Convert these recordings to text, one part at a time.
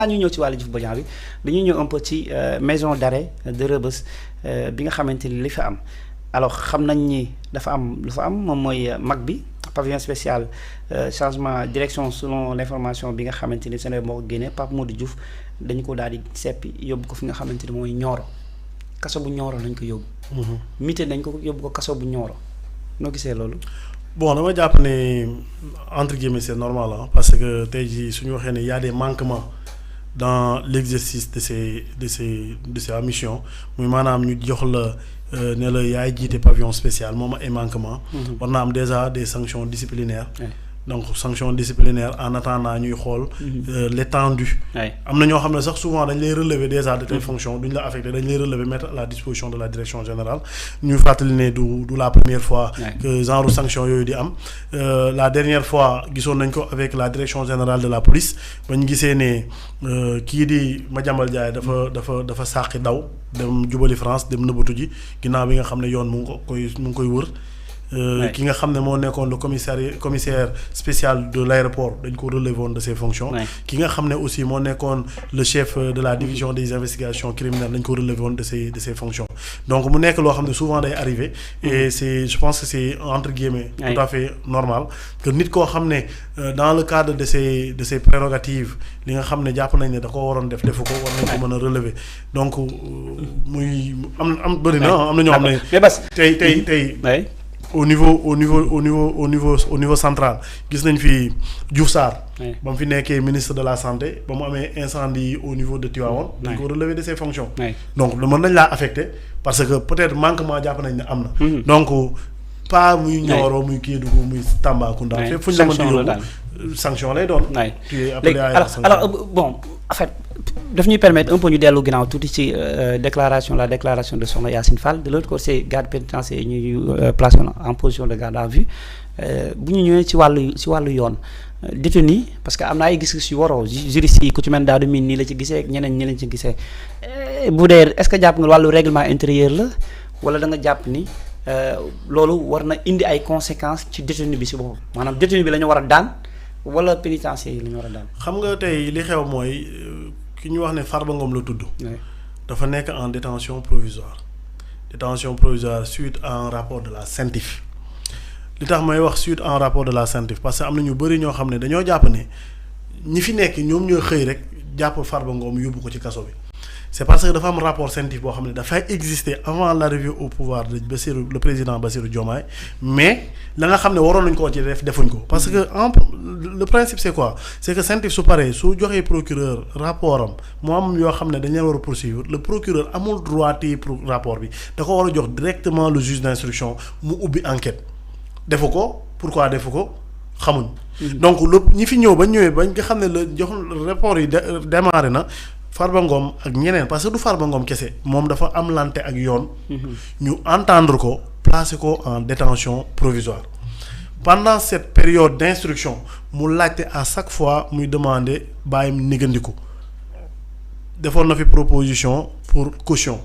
ñu ñëw ci wàllu Diouf Bodiang bi dañuy ñëw un peu ci maison d'arrêt de Rebeuss bi nga xamante ni li fa am alors xam nañ ni dafa am lu fa am moom mooy mag bi pavillon spécial changement direction selon l'information bi nga xamante ni Sénégal moo ko génnee Pape Modou Diouf dañu ko daal di seppi yóbbu ko fi nga xamante ni mooy Nioro kaso bu Nioro lañ ko yóbbu. mité nañ ko yóbbu ko kaso bu Nioro noo gisee loolu. bon dama jàpp ne entre guillemets c'est normal parce que tey jii suñu waxee ne y a des manquements dans l'exercice de sa mission muy maanaam ñu jox la ne la yaay jiite pavillon spécial moom ay manquement war na am déjà des sanctions disciplinaires. donc sanction disciplinaire en attendant ñuy xool l'étendue am na ñoo xam ne sax souvent dañ lay relever déjà de tes fonctions duñ la affecté dañ lay relever mettre à la disposition de la direction générale ñuy fàttali ne du la première fois que genre sanction yooyu di am la dernière fois gisoon nañ ko avec la direction générale de la police bañ gisee ne kii di Madiambal Diaye dafa sàqi daw dem jubali France dem nëbbatu ji ginnaaw bi nga xam ne yoon mu ngi koy wër ki nga xam ne moo nekkoon le commissaire spécial de l'aéroport dañ ko relevé woon de ses fonctions. ki nga xam ne aussi moo nekkoon le chef de la division des investigations criminelles dañ ko relevé woon de ses fonctions donc mu nekk loo xam ne souvent day arrivé et je pense que c'est entre guillemets tout à fait normal que nit koo xam ne dans le cadre de ses prérogatives li nga xam ne jàpp nañ ne da ko waroon defu ko war nañ ko mën a relever donc muy am bëri na am na ñoo xam ne tey au niveau central gis nañ fi Diouf Sarr ba mu fi nekkee ministre de la santé ba mu amee incendie au niveau de Tivaouane dañ ko relever de ses fonctions donc mën nañ laa affecté parce que peut-être manquement jàpp nañ ne am na donc pas muy Nioro muy Kédougou muy Tambacounda fépp fu ñu la mën di yóbbu sanction lay doon alors bon en fait daf ñuy permettre un peu ñu dellu ginnaaw tuuti ci la déclaration de Sokhna Yacine Fall de l'autre côté c'est garde pénitentiaire ñuy placé en position de garde à vue bu ñu ñëwee ci wàllu yoon détenu parce que am na ay gis-gis yu waroo juriste yi ku ci mel daal mi nii la ci gisee ñeneen ñi lañ ci gisee bu dee est-ce que jàpp nga wàllu règlement intérieur la wala da nga jàpp ni loolu war na indi ay conséquences ci détenu bi si boppam maanaam détenu bi la ñu war a daan wala pénitencier yi la ñu war a daan. xam nga tey li xew mooy ki ñu wax ne Farba Ngom la tudd. dafa nekk en détention provisoire suite à un rapport de la CENTIF li tax may wax suite à un rapport de la CENTIF parce que am na ñu bëri ñoo xam ne dañoo jàpp ne ñi fi nekk ñoom ñoo xëy rek jàpp Farba Ngom yóbbu ko ci kaso bi. c'est parce que dafa am rapport CENTIF boo xam ne dafay exister avant l'arrivée au pouvoir de le président Bassirou Diomaye mais la nga xam ne waroon nañ koo ci defuñ ko parce que le principe c'est quoi c'est que CENTIF su paree su joxee procureur rapport am moo am yoo xam ne dañ leen war a poursuivre le procureur amul droit téye rapport bi da ko war a jox directement le juge d'instruction mu ubbi enquête defu ko pourquoi defu ko xamuñ donc ñi fi ñëw ba nga xam ne la jox rapport yi démarré na Farba Ngom ak ñeneen parce que du Farba Ngom kese moom dafa am lante ak yoon ñu entendre ko placer ko en détention provisoire pendant cette période d'instruction mu laajte à chaque fois muy demander bàyyi négandiku defoon na fi proposition pour caution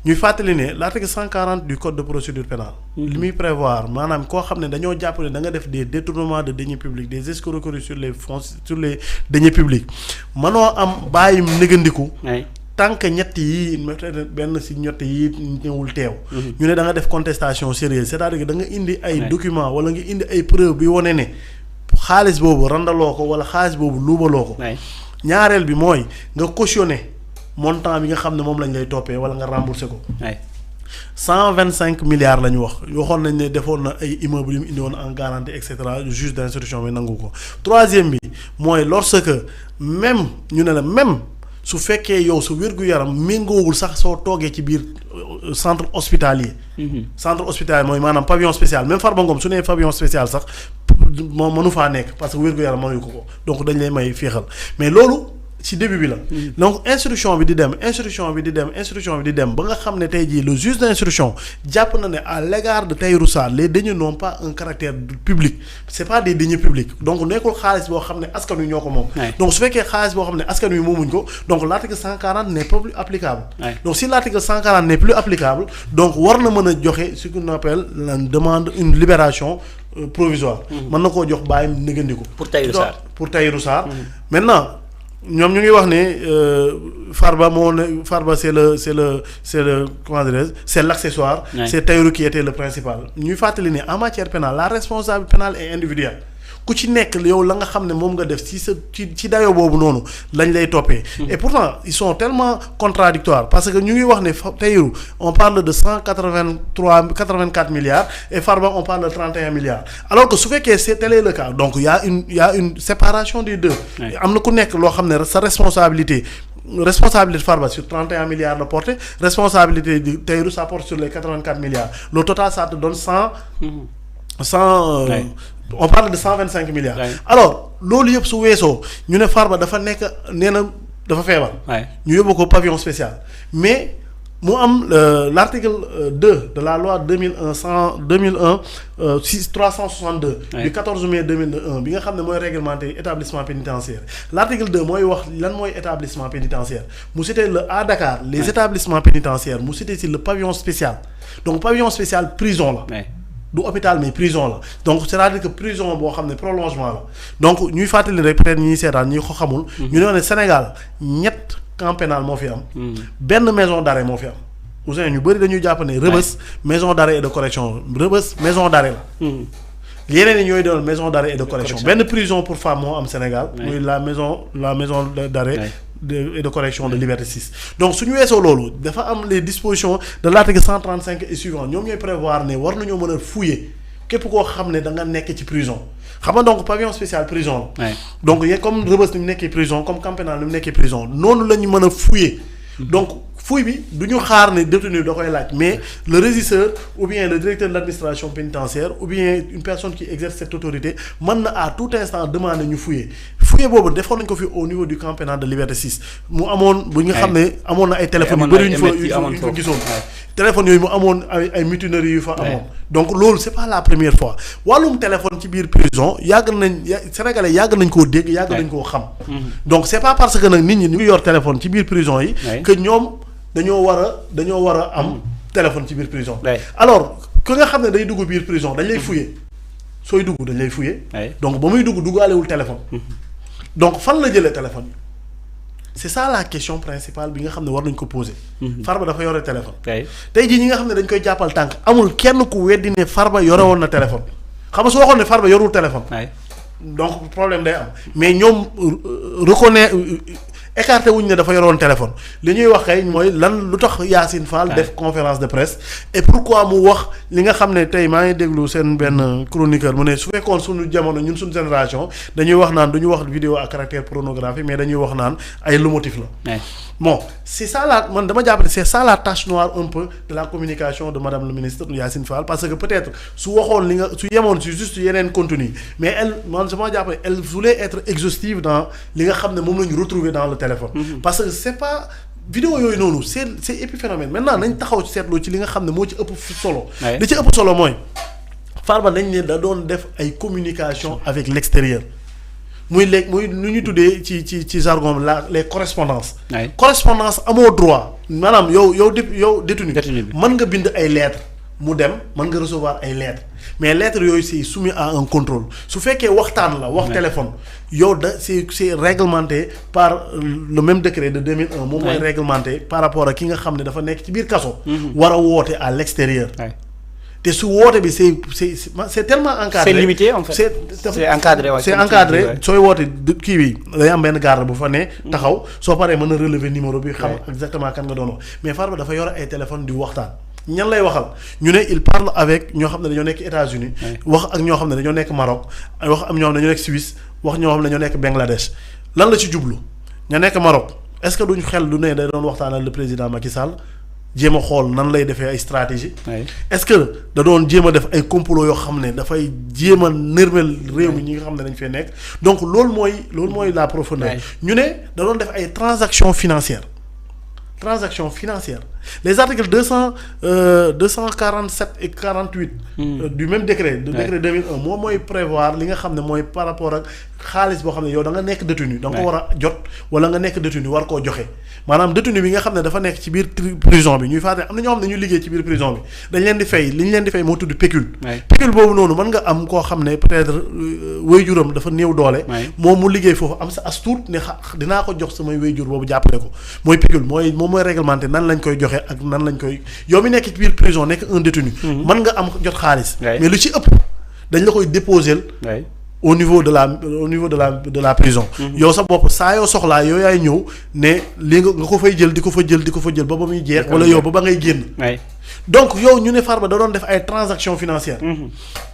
ñuy fàttali ne l'article 140 du code de procédure pénale li muy prévoir maanaam koo xam ne dañoo jàpp ne da nga def des détournements de deniers publics des escroqueries sur les deniers publics mënoo am bàyyi négandiku tant que ñett yi benn si ñett yi ñëwul teew ñu ne da nga def contestation sérieuse c'est-à-dire que da nga indi ay documents wala nga indi ay preuves bi wane ne xaalis boobu randaloo ko wala xaalis boobu luubaloo ko ñaareel bi mooy nga cautionner montant bi nga xam ne moom lañ lay toppee wala nga rembourser ko 125 milliards la ñu waxoon nañ ne defoon na ay immeubles yu mu indi woon en garantie et cetera juge d'instruction bi nangu ko troisième bi mooy lorsque même ñu ne la même su fekkee yow sa wér-gu-yaram méngoowul sax soo toogee ci biir centre hospitalier mooy maanaam pavillon spécial même Farba Ngom su nee pavillon spécial sax moo mënu faa nekk parce que wér-gu-yaram mënuñu ko donc dañ lay may féexal mais loolu ci début bi la donc instruction bi di dem ba nga xam ne tey jii le juge d'instruction jàpp na ne à l'égard de Tahirou Sarr les deniers n'ont pas un caractère public c'est pas des deniers publics donc nekkul xaalis boo xam ne askan wi ñoo ko moom donc su fekkee xaalis boo xam ne askan wi moomuñ ko donc l'article 140 n'est pas plus applicable donc si l'article 140 n'est plus applicable donc war na mën a joxe ce qu'on appelle la demande une libération provisoire mën na koo jox bàyyi négandiku pour Tahirou Sarr maintenant ñoom ñu ngi wax ne Farba c'est le comment dirais-je, c'est l'accessoire. C'est Tahirou qui était le principal. ñuy fàttali ne en matière pénale la responsabilité pénale est individuelle. ku ci nekk yow la nga xam ne moom nga def ci dayoo boobu noonu lañ lay toppee. Et pourtant ils sont tellement contradictoires parce que ñu ngi wax ne Tahirou on parle de 184 milliards et Farba on parle de 31 milliards alors que su fekkee c'est tel est le cas donc il y a une séparation des deux. am na ku nekk loo xam ne sa responsabilité Farba sur 31 milliards de portée, responsabilité de Tahirou ça porte sur les 84 milliards. Le total ça te donne 100 on parle de 125 milliards. Alors loolu yëpp su weesoo ñu ne Farba dafa nekk nee na dafa feebar. ñu yóbbu ko pavillon spécial mais mu am l'article 2 de la loi 362 du 14 mai 2001 bi nga xam ne mooy réglementer établissement pénitentiaire. L'article 2 mooy wax lan mooy établissement pénitentiaire mu cité à Dakar les établissements pénitentiaires mu cité ci le pavillon spécial donc pavillon spécial prison la. du hôpital mais prison la donc c'est-à-dire que prison boo xam ne prolongement la donc ñuy fàttali rek peut-être ñuy seetaan ñi ko xamul. ñu ne Sénégal ñett camp pénal moo fi am. benn maison d'arrêt moo fi am. Ousseyn ñu bëri dañuy jàpp ne Rebeuss maison d'arrêt et de correction Rebeuss maison d'arrêt la. yeneen yi ñooy doon maison d'arrêt et de correction benn prison pour femmes moo am Sénégal. muy la maison d'arrêt et de correction de Liberté 6. donc suñu weesoo loolu dafa am les dispositions de l'article 135 et suivant ñoom ñooy prévoir ne war nañoo mën a fouiller képp koo xam ne da nga nekk ci prison xam nga donc pavillon spécial prison la. donc comme Rebeuss ni mu nekkee prison comme camp pénal ni mu nekkee prison noonu la ñu mën a fouiller. donc fouille bi du ñu xaar ne détenu da koy laaj mais le régisseur ou bien le directeur de l'administration pénitentiaire ou bien une personne qui exerce cette autorité mën na à tout instant demander ñu fouiller boobu defoon nañ ko fi au niveau du camp pénal de Liberté 6 mu amoon bu nga xam ne amoon na ay téléphones yu bëri yu ñu fa gisoon téléphone yooyu mu amoon ay mutineries yu fa amoon donc loolu c'est pas la première fois wàllum téléphone ci biir prison sénégalais yàgg nañ koo dégg yàgg nañ koo xam donc c'est pas parce que nag nit ñi ñu ngi yor téléphone ci biir prison yi que ñoom dañoo war a am téléphone ci biir prison alors que nga xam ne day dugg biir prison dañ lay fouiller sooy dugg dañ lay fouiller donc ba muy duggalewul téléphone donc fan la jëlee téléphone yi c'est ça la question principale bi nga xam ne war nañ ko poser. Farba dafa yore téléphone. tey jii ñi nga xam ne dañ koy jàppal tànk amul kenn ku weddi ne Farba yore woon na téléphone xam nga su waxoon ne Farba yorul téléphone. donc problème day am mais ñoom écarté wuñ ne dafa yoroon téléphone li ñuy wax kay mooy lan lu tax Yacine Fall def conférence de presse et pourquoi mu wax li nga xam ne tey maa ngi déglu seen benn chroniqueur mu ne su fekkoon suñu jamono ñun suñu génération dañuy wax naan du ñu wax vidéo à caractère pornographique mais dañuy wax naan ay lomotif la bon c'est ça man dama jàpp ne c'est ça la tache noire un peu de la communication de madame le ministre Yacine Fall parce que peut-être su waxoon li nga su yemoon si juste yeneen contenu mais man sama jàpp ne elle voulait être exhaustive dans li nga xam ne moom la ñu retrouver dans le téléphone parce que c'est pas vidéo yooyu noonu c'est épiphénomène maintenant nañ taxaw ci seetlu ci li nga xam ne moo ci ëpp solo li ci ëpp solo mooy Farba dañ ne da doon def ay communication avec l'extérieur muy nu ñu tuddee ci jargon les correspondances correspondance amoo droit maanaam yow détenu mën nga bind ay lettres mu dem mën nga recevoir ay lettres mais lettres yooyu c'est soumis à un contrôle su fekkee waxtaan la wax téléphone yow c'est réglementé par le même décret de 2001 moom mooy réglementé par rapport ak ki nga xam ne dafa nekk ci biir kaso war a woote à l'extérieur te su woote bi c'est tellement encadré. C'est limité en fait. C'est encadré c'est encadré sooy woote kii bi day am benn garde bu fa ne taxaw soo paree mën a relever numéro bi xam exactement kan nga doon wax mais Farba dafa yor ay téléphone di waxtaan ñan lay waxal ñu ne il parle avec ñoo xam ne dañoo nekk États-Unis wax ak ñoo xam ne dañoo nekk Maroc wax am ñoo xam ne dañoo nekk Suisse wax ñoo xam ne dañoo nekk Bangladesh lan la ci jublu ña nekk Maroc est-ce que duñ xel du ne day doon waxtaan ak le président Macky Sall jéem a xool nan lay defee ay stratégie est-ce que da doon jéem a def ay complot yoo xam ne dafay jéem a nërmel réew mi ñi nga xam ne dañ fee nekk donc loolu mooy la profondeur ñu ne da doon def ay transactions financières les articles 247 et 48 du même décret décret 2001 moom mooy prévoir li nga xam ne mooy par rapport ak xaalis boo xam ne yow da nga nekk détenu da nga ko war a jot wala nga nekk détenu war koo joxe maanaam détenu bi nga xam ne dafa nekk ci biir prison bi ñuy fàtte am na ñoo xam ne ñu liggéey ci biir prison bi dañ leen di fay li ñu leen di fay moo tudd pécule pécule boobu noonu mën nga am koo xam ne peut-être wéyjuram dafa néew doole moom mu liggéey foofu am sa as tuut ne dinaa ko jox samay wéyjur boobu jàppale ko mooy pécule mooy moom mooy réglementé nan lañ koy joxe ak nan lañ koy yow mi nekk ci biir prison nekk un détenu mën nga am jot xaalis mais lu ci ëpp dañ la koy déposer au niveau de la prison yow sa bopp saa yoo soxlaa yow yaay ñëw ne li nga ko fay jël di ko fa jël ba muy jeex wala yow ba ngay génn donc yow ñu ne Farba da doon def ay transactions financières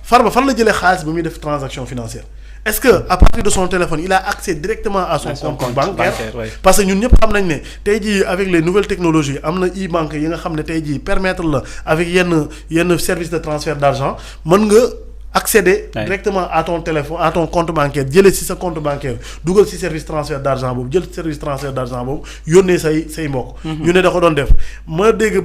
Farba fan la jëlee xaalis ba muy def transaction financière est-ce que à partir de son téléphone il a accès directement à son compte bancaire parce que ñun ñëpp xam nañ ne tey jii avec les nouvelles technologies am na e-banque yi nga xam ne tey jii permettre la avec yenn service de transfert d'argent mën nga accéder directement à ton téléphone à ton compte bancaire jëlee ci sa compte bancaire dugal ci service transfert d'argent boobu jël service transfert d'argent boobu yónnee say mbokk ñu ne da ko doon def ma dégg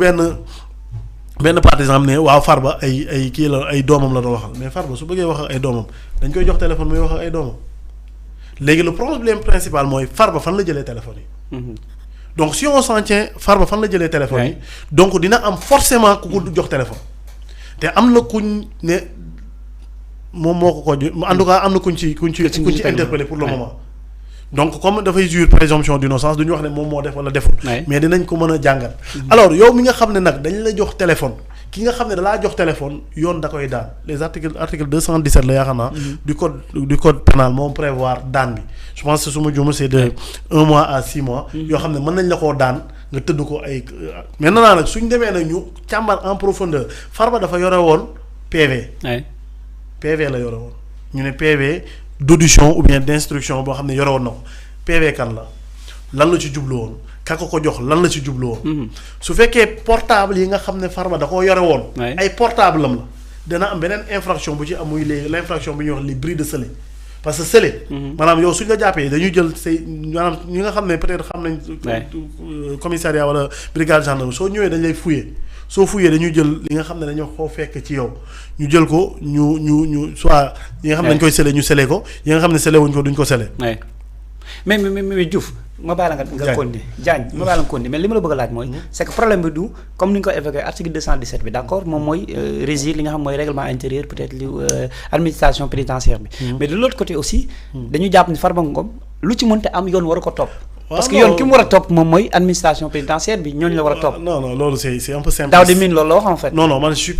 benn partisan ne waaw Farba ay kii la ay doomam la doon waxal mais Farba su bëggee wax ak ay doomam dañ koy jox téléphone muy wax ak ay doomam léegi le problème principal mooy Farba fan la jëlee téléphone yi donc si on s'en tient Farba fan la jëlee téléphone yi donc dina am forcément ku ko jox téléphone te am na kuñ ne moom moo ko en tout cas am na kuñ ci interpellé pour le moment donc comme dafay jouir présomption d'innocence du ñu wax ne moom moo def wala deful mais dinañ ko mën a jàngal alors yow mi nga xam ne nag dañ la jox téléphone ki nga xam ne dalaa jox téléphone yoon da koy daan les articles 217 la yaakaar naa du code pénal moom prévoir daan bi je pense que su ma juumee c'est de 1 mois à 6 mois yoo xam ne mën nañ la koo daan nga tëdd ko ay maintenant nag suñ demee nag ñu càmbar en profondeur Farba dafa yore woon PV la yore woon ñu ne PV d'audition ou bien d'instruction boo xam ne yore woon na ko PV kan lan la ci jublu woon ka ko jox lan la ci jublu woon su fekkee portable yi nga xam ne Farba da koo yore woon ay portable am la dana am beneen infraction bu ci am muy léegi l'infraction bi ñuy wax les bris de scellé parce que scellé maanaam yow suñ la jàppee dañuy jël say maanaam ñi nga xam ne peut-être xam nañ commissariat wala brigade gendarme soo ñëwee dañ lay fouiller soo fuyee dañuy jël li nga xam ne dañoo koo fekk ci yow ñu jël ko ñu soit yi nga xam ne dañ koy scellé ñu scellé ko yi nga xam ne scellé wuñ ko duñ ko scellé mais Diouf ma baal la nga continuer Diagne ma baal la nga continuer mais li ma la bëgg a laaj mooy c'est que problème bi du comme ni nga ko évoqué article 217 bi d'accord moom mooy régir li nga xam mooy règlement intérieur peut-être li administration pénitentiaire bi mais de l'autre côté aussi dañu jàpp ni Farba Ngom lu ci mënte am yoon war a ko topp parce que yoon ki mu war a topp moom mooy administration pénitentiaire bi ñooñu la war a topp non loolu c'est un peu simple Daouda Mine loolu la wax en fait non man je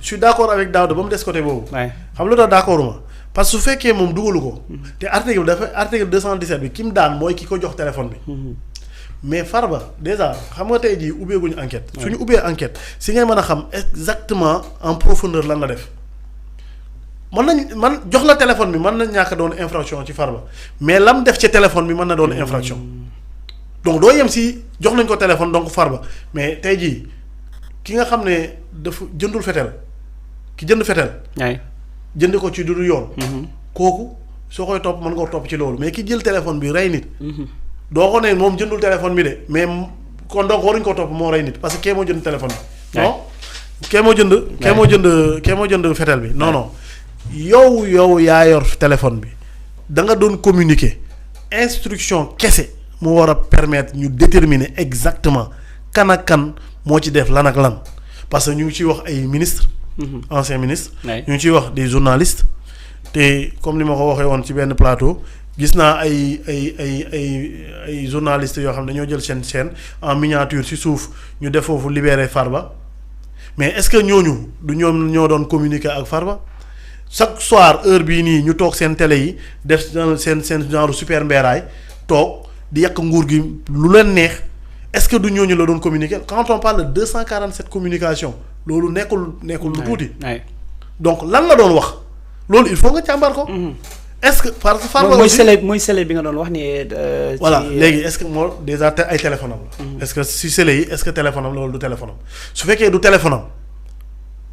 suis d'accord avec Daouda ba mu des côté boobu xam lu tax d'accord ma parce que su fekkee moom dugalu ko te article bi dafa article 217 bi ki mu daan mooy ki ko jox téléphone bi mais Farba déjà xam nga tey jii ubbeeguñu enquête suñu ubbee enquête si ngay mën a xam exactement en profondeur lan la def man jox la téléphone bi mën na ñàkk doon infraction ci Farba mais lam def ci téléphone bi mën na doon infraction donc doo yem si jox nañ ko téléphone donc Farba mais tey jii ki nga xam ne dafa jëndul fetel ki jënd fetel jënd ko ci du yoon kooku soo koy topp mën nga topp ci loolu mais ki jël téléphone bi rey nit doo ko ne moom jëndul téléphone bi de mais kon donc waruñ ko topp moo rey nit parce que kee moo jënd téléphone bi non kee moo jënd fetel bi non yow yaa yor téléphone bi da nga doon communiquer instruction kese mu war a permettre ñu déterminer exactement kan ak kan moo ci def lan ak lan parce que ñu ngi ciy wax ay ministre ancien ministre ñu ngi ciy wax des journalistes te comme ni ma ko waxee woon ci benn plateau gis naa ay journalistes yoo xam ne dañoo jël seen chaîne en miniature ci suuf ñu def foofu libérer Farba mais est-ce que ñooñu du ñoom ñoo doon communiquer ak Farba chaque soir heure bii nii ñu toog seen télé yi def seen genre super mbéeraay toog di yàq nguur gi lu leen neex est-ce que du ñooñu la doon communiquer quand on parle de 247 communication loolu nekkul lu tuuti. donc lan la doon wax loolu il faut nga càmbar ko. est-ce que parce que Farba mooy scellé bi nga doon wax ni. voilà léegi est-ce que moo déjà ay téléphone am la. est-ce que si scellé yi est-ce que téléphone am la wala du téléphone am su fekkee du téléphone am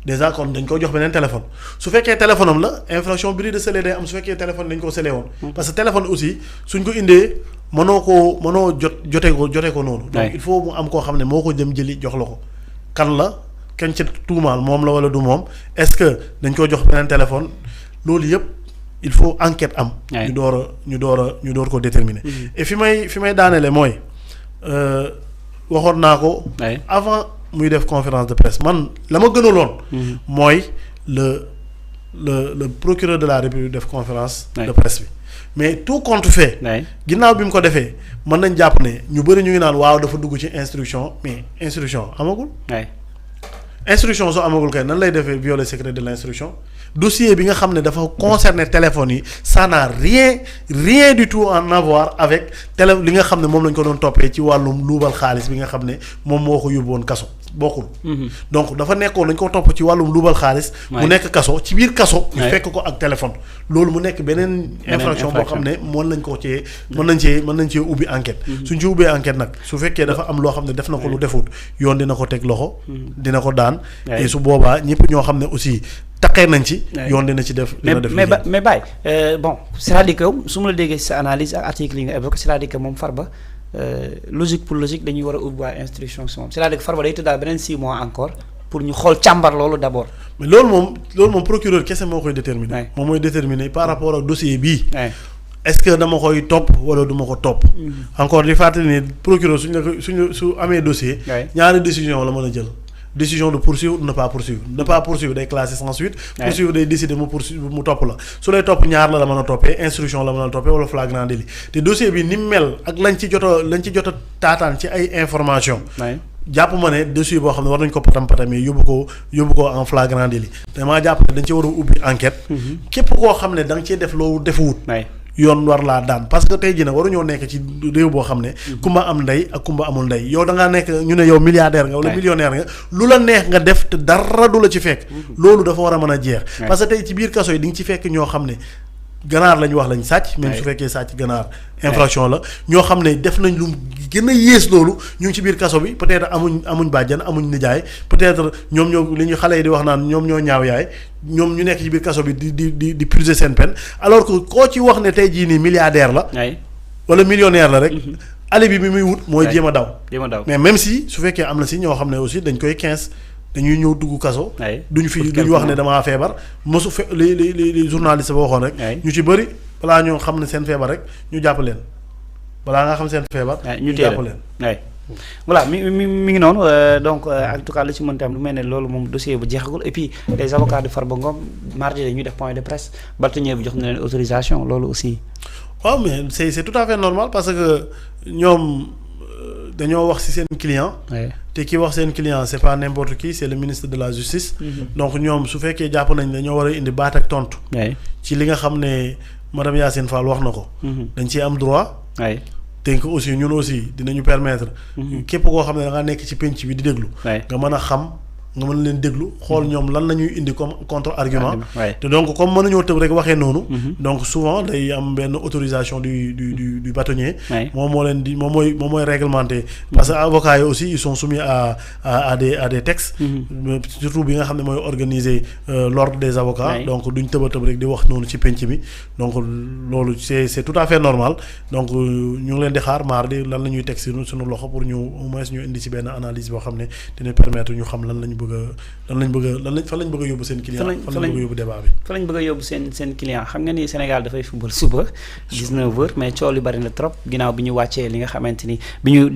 déjà kon dañ ko jox beneen téléphone su fekkee téléphone am la infraction bris de scellé day am su fekkee téléphone dañ ko scellé woon. parce que téléphone aussi suñ ko indee mënoo jote ko noonu. donc il faut mu am koo xam ne moo ko jëm jëli jox la ko kan la kañ ca tuumaal moom la wala du moom est-ce que dañ ko jox beneen téléphone loolu yëpp il faut enquête am. ñu door ko déterminer. et fi may daaneele mooy waxoon naa ko. avant muy def conférence de presse man la ma gënaloon. mooy le procureur de la République def conférence de presse bi. mais tout compte fait. ginnaaw bi mu ko defee mën nañ jàpp ne ñu bëri ñu ngi naan waaw dafa dugg ci instruction mais instruction amagul. instruction soo amagul kay nan lay defee violer secret de l'instruction dossier bi nga xam ne dafa concerner téléphone yi ça n'a rien du tout en avoir avec li nga xam ne moom lañ ko doon toppee ci wàllum luubal xaalis bi nga xam ne moom moo ko yóbbu woon kaso bokkul. donc dafa nekkoon dañ ko topp ci wàllum luubal xaalis. mu nekk kaso ci biir kaso. ñu fekk ko ak téléphone. loolu mu nekk beneen infraction boo xam ne mën nañ cee ubbi enquête. suñ ci ubbee enquête nag su fekkee dafa am loo xam ne def na ko lu defut yoon dina ko teg loxo. dina ko daan. et su boobaa ñëpp ñoo xam ne aussi taqee nañ ci. yoon dina ci def. mais Baye bon c'est-à-dire que su ma la déggee sa analyse ak article yi nga évoqué c'est-à-dire que moom Farba logique pour logique dañuy war a ubbi waa instruction si moom c'est-à-dire que Farba day tëddaal beneen 6 mois encore pour ñu xool càmbar loolu d'abord. mais loolu moom procureur kese moo koy déterminer. moom mooy déterminer par rapport ak dossier bii. est-ce que dama koy topp wala du ma ko topp. encore di fàttali ni procureur su amee dossier. ñaari décision la mën a jël. décision de poursuivre ou ne pas poursuivre day classé sans suite. poursuivre day décider mu topp la su lay topp ñaar la mën a toppee instruction la mën a toppee wala flagrant délit te dossier bi ni mu mel ak lañ ci jot a taataan ci ay information jàpp ma ne dossier boo xam ne war nañ ko patamee yóbbu ko en flagrant délit te maa jàpp ne dañ ci war a ubbi enquête. képp koo xam ne da nga cee def loolu defuwut. yoon war laa daan parce que tey jii nag waruñoo nekk ci réew boo xam ne. kumba am ndey ak kumba amul ndey yow da ngaa nekk ñu ne yow milliardaire nga wala millionnaire nga lu la neex nga def te dara du la ci fekk. loolu dafa war a mën a jeex. parce que tey ci biir kaso yi di nga ci fekk ñoo xam ne ganaar lañ wax lañ sàcc. même su fekkee sàcc ganaar infraction la ñoo xam ne def nañ lu gën a yées loolu ñu ngi ci biir kaso bi peut-être amuñ bàjjan amuñ nijaay peut-être ñoom ñoo li ñu xale yi di wax naan ñoom ñoo ñaaw yaay ñoom ñu nekk ci biir kaso bi di purger seen peine alors que koo ci wax ne tey jii nii milliardaire la. wala millionnaire la rek. alibi bi muy wut mooy jéem a daw. mais même si su fekkee am na si ñoo xam ne aussi dañ koy 15. dañuy ñëw dugg kaso. duñu wax ne damaa feebar mosu li journaliste ba waxoon rek. ñu ci bëri balaa ñoo xam ne seen feebar rek ñu jàpp leen balaa nga xam seen feebar. ñu jàpp leen. voilà mi ngi noonu donc en tout cas lu ci mënti am lu mel ne loolu moom dossier bu jeexagul et puis les avocats de Farba Ngom mardi dañuy def point de presse bâtonnier bi jox na leen autorisation loolu aussi. waaw mais c'est tout à fait normal parce que ñoom dañoo wax ci seen client. te ki wax seen client c'est pas n'importe qui c'est le ministre de la justice. donc ñoom su fekkee jàpp nañ dañoo war a indi baat ak tontu. ci li nga xam ne madame Yacine Fall wax na ko. dañ ciy am droit. te aussi ñun aussi dinañu permettre. képp koo xam ne da nga nekk ci penc bi di déglu. nga mën a xam nga mën leen déglu xool ñoom lan la ñuy indi comme contre argument. te donc comme mënuñoo tëb rek waxee noonu. donc souvent day am benn autorisation du bâtonnier. moom mooy réglementé. parce que avocats yi aussi ils sont soumis à des textes. surtout bi nga xam ne mooy organiser l'ordre des avocats. donc duñ tëb a tëb rek di wax noonu ci penc bi donc loolu c'est tout à fait normal donc ñu ngi leen di xaar mardi lan la ñuy teg suñu loxo pour ñu au moins ñu indi ci benn analyse boo xam ne dina permettre ñu xam fan lañ bëgg a yóbbu seen client. fan lañ bëgg a yóbbu débat bi. fan lañ bëgg a yóbbu seen client xam nga ni Sénégal dafay football suba 19h mais coow li bari na trop ginnaaw bi ñu wàccee li nga xamante ni bi ñu